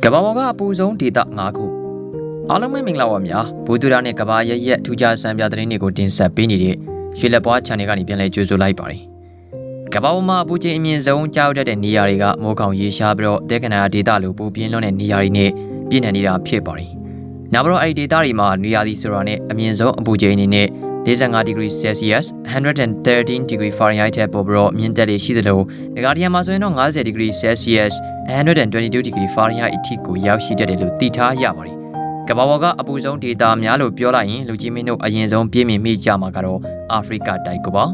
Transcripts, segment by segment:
ကဘာပေါ်ကအပူဆုံးဒေသ9ခုအားလုံးပဲမင်္ဂလာပါများဘူတူရာနဲ့ကဘာရဲ့ထူးခြားစံပြသတင်းတွေကိုတင်ဆက်ပေးနေတဲ့ရွှေလက်ပွား channel ကနေပြန်လည်ကြိုဆိုလိုက်ပါတယ်ကဘာပေါ်မှာအပူချိန်အမြင့်ဆုံးကြောက်တတ်တဲ့နေရာတွေကမိုးကောင်ရေရှားပြီးတော့တဲကနာဒေသလိုပူပြင်းလွန်းတဲ့နေရာတွေနဲ့ပြည့်နေနေတာဖြစ်ပါတယ်နောက်ပြီးတော့အဲ့ဒီဒေသတွေမှာနေရာသီဆိုတာနဲ့အမြင့်ဆုံးအပူချိန်အနေနဲ့45 degree Celsius 113 degree Fahrenheit ထက်ပိုပြီးတော့မြင့်တက်လေရှိသလိုဒီကနေ့မှာဆိုရင်တော့50 degree Celsius 122 degree Fahrenheit အထိကိုရောက်ရှိတတ်တယ်လို့သိထားရပါတယ်ကမ္ဘာပေါ်ကအပူဆုံးဒေသများလို့ပြောလိုက်ရင်လူကြီးမင်းတို့အရင်ဆုံးပြည့်မြင်မိကြမှာကတော့အာဖရိကတိုက်ကိုပါ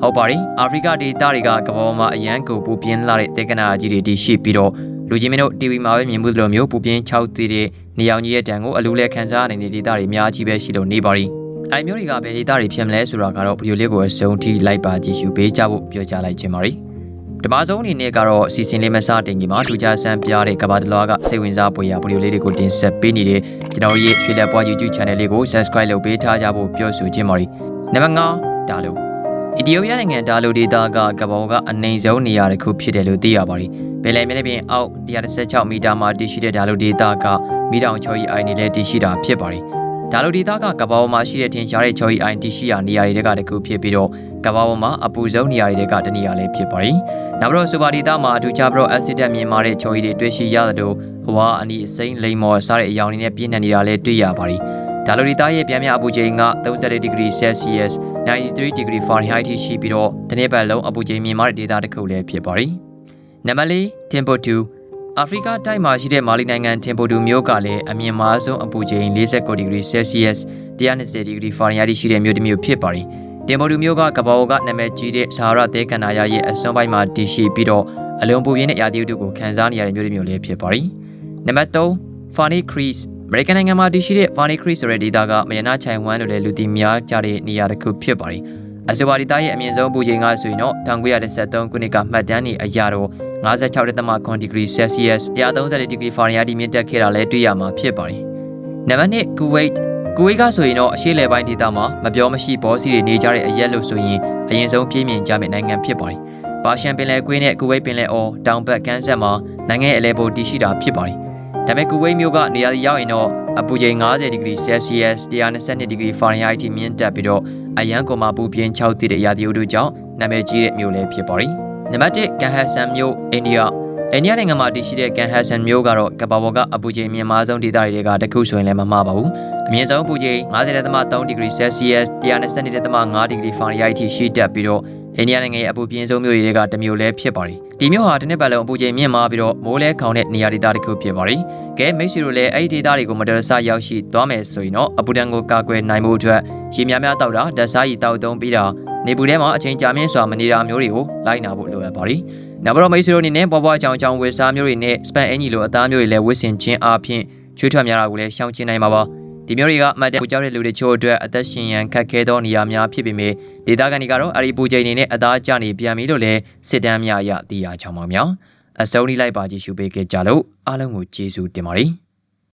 ဟုတ်ပါတယ်အာဖရိကဒေသတွေကကမ္ဘာပေါ်မှာအရန်ကိုပူပြင်းလာတဲ့တေကနာကြီးတွေတည်ရှိပြီးတော့လူကြီးမင်းတို့ TV မှာပဲမြင်မှုသလိုမျိုးပူပြင်း6သေးတဲ့နေအောင်ကြီးရဲ့တံကိုအလူလဲခန်းစားနေတဲ့ဒေသတွေအများကြီးပဲရှိလို့နေပါရီအဲ့မျိုးတွေကဘယ်ဒေသတွေဖြစ်မလဲဆိုတာကတော့ဗီဒီယိုလေးကိုအဆုံးထိလိုက်ပါကြည့်ရှုပေးကြဖို့ပြောကြားလိုက်ခြင်းပါရီဓမ္မဆုံးအနေနဲ့ကတော့အစီအစဉ်လေးမစတင်ခင်မှာထူးခြားစံပြတဲ့ကဘာတလွားကစိတ်ဝင်စားဖွယ်ရာဗီဒီယိုလေးတွေကိုတင်ဆက်ပေးနေတဲ့ကျွန်တော်ရဲ့ရွှေလက်ပွား YouTube channel လေးကို subscribe လုပ်ပေးထားကြဖို့ပြောဆိုခြင်းပါရီနံပါတ်5ဒါလို့အီသီယိုးပီးယားနိုင်ငံဒါလိုဒေသကကဘာကအနိုင်ဆုံးနေရာတစ်ခုဖြစ်တယ်လို့သိရပါတယ်ဘယ်လဲမျက်နှာပြင်အောက်116မီတာမှာတည်ရှိတဲ့ဒါလိုဒေသကမီတောင်ချော်ရီအိုင်နေလဲတည်ရှိတာဖြစ်ပါတယ်ဒါလိုဒေသကကဘာပေါ်မှာရှိတဲ့ထင်ရှားတဲ့ချော်ရီအိုင်တည်ရှိရာနေရာတွေကတခုဖြစ်ပြီးတော့ကဘာပေါ်မှာအပူဆုံးနေရာတွေကတနေရာလေးဖြစ်ပါတယ်နောက်ပြီးတော့စူပါဒေသမှာအထူးခြားပြီးတော့အက်ဆီဒက်မြင်မာတဲ့ချော်ရီတွေတွေ့ရှိရသလိုဟဝါအနီအစိမ်းလိမ်မော်စားတဲ့အယောင်တွေနဲ့ပြည့်နေနေတာလည်းတွေ့ရပါတယ်ဒါလိုဒေသရဲ့ပြန်မြအပူချိန်က30 degree Celsius 93 degree Fahrenheit ထိရှိပြီးတော့တစ်နေ့ပတ်လုံးအပူချိန်မြင့်မားတဲ့ဒေသတစ်ခုလည်းဖြစ်ပါတယ်နံပါတ်4 Timbuktuအာဖရိကတိုက်မှာရှိတဲ့မာလီနိုင်ငံ Timbuktu မြို့ကလည်းအမြင့်မားဆုံးအပူချိန်49 degree Celsius 120 degree Fahrenheit ရှိတဲ့မြို့တစ်မြို့ဖြစ်ပါတယ်Timbuktu မြို့ကကဘာပေါ်ကနာမည်ကြီးတဲ့ဆာဟာရသဲကန္နာရရဲ့အစွန်းပိုင်းမှာတည်ရှိပြီးတော့အလွန်ပူပြင်းတဲ့ရာသီဥတုကိုခံစားနေရတဲ့မြို့တစ်မြို့လည်းဖြစ်ပါတယ်နံပါတ်3 Fanny Creekအမေရိကန်နိုင်ငံမှာတည်ရှိတဲ့ Fanny Creek ဆိုတဲ့ဒေသကမယနာချိုင်ဝမ်လိုတဲ့လူသိများကြတဲ့နေရာတစ်ခုဖြစ်ပါတယ်အဆိုပါဒေသရဲ့အမြင့်ဆုံးပူချိန်ကဆိုရင်တော့1913ခုနှစ်ကမှတ်တမ်းနေအရတော့56.9 degree Celsius 130 degree Fahrenheit မြင့်တက်ခဲ့တာလည်းတွေ့ရမှာဖြစ်ပါတယ်နံပါတ်2 Kuwait ကဆိုရင်တော့အရှေ့လယ်ပိုင်းဒေသမှာမပြောမရှိဘောစီတွေနေကြတဲ့အရက်လို့ဆိုရင်အရင်ဆုံးပြင်းပြင်းကြမယ့်နိုင်ငံဖြစ်ပါတယ်ပါရှန်ပင်လယ်ကွေးနဲ့ကူဝိတ်ပင်လယ်အော်တောင်ဘက်ကမ်းဆက်မှာနိုင်ငံရဲ့အလဲပေါ်တည်ရှိတာဖြစ်ပါတယ်ဒါပေမဲ့ကူဝိတ်မြို့ကနေရာရောက်ရင်တော့အပူချိန်50 degree Celsius 122 degree Fahrenheit ထိမြင့်တက်ပြီးတော့အရန်ကိုမှာပူပြင်း6တိတဲ့ရာသီဥတုကြောင့်နာမည်ကြီးတဲ့မြို့လည်းဖြစ်ပါတယ်နံပါတ်1ကန်ဟတ်ဆန်မြို့အိန္ဒိယနိုင်ငံမှာတည်ရှိတဲ့ကန်ဟတ်ဆန်မြို့ကတော့ကဘာပေါ်ကအပူချိန်မြင့်မားဆုံးဒေသတွေကတခုဆိုရင်လည်းမမှားပါဘူးအမြင့်ဆုံးအပူချိန်50.3 degree Celsius 122.5 degree Fahrenheit ထိရှိတက်ပြီးတော့အိန္ဒိယနိုင်ငံရဲ့အပူပြင်းဆုံးမြို့တွေကတစ်မြို့လည်းဖြစ်ပါတယ်ဒီမြို့ဟာတစ်နှစ်ပတ်လုံးအပူချိန်မြင့်မားပြီးတော့မိုးလဲခေါင်တဲ့နေရာဒေသတစ်ခုဖြစ်ပါတယ်ကဲမိတ်ဆွေတို့လည်းအဲ့ဒီဒေသတွေကိုမတော်တဆရောက်ရှိသွားမယ်ဆိုရင်တော့အပူဒဏ်ကိုကာကွယ်နိုင်မှုအတွက်ရေများများတောက်တာဓာတ်စားရည်တောက်သုံးပြီးတာနေပူထဲမှာအချိန်ကြာမြင့်စွာမနေတာမျိုးတွေကိုလိုက်နာဖို့လိုအပ်ပါတယ်နောက်ပြီးတော့မိတ်ဆွေတို့အနေနဲ့ပွားပွားချောင်ချောင်ဝေစားမျိုးတွေနဲ့စပန်အင်ဂျီလိုအသားမျိုးတွေလည်းဝစ်ဆင်ခြင်းအပြင်ချွေးထွက်များတာကိုလည်းရှောင်ကျဉ်နိုင်ပါပါဒီမျိုးတွေကမှတ်တဲ့ပူကြောက်တဲ့လူတွေချို့အတွက်အသက်ရှင်ရန်ခက်ခဲသောနေရာများဖြစ်ပေမဲ့ဒေသခံတွေကတော့အရီပူချိန်နေနဲ့အသားကျနေပြန်ပြီလို့လည်းစစ်တမ်းများအရသိရချောင်းပါများအစုံထိလိုက်ပါကြည့်ရှုပေးကြလို့အားလုံးကိုကျေးဇူးတင်ပါတယ်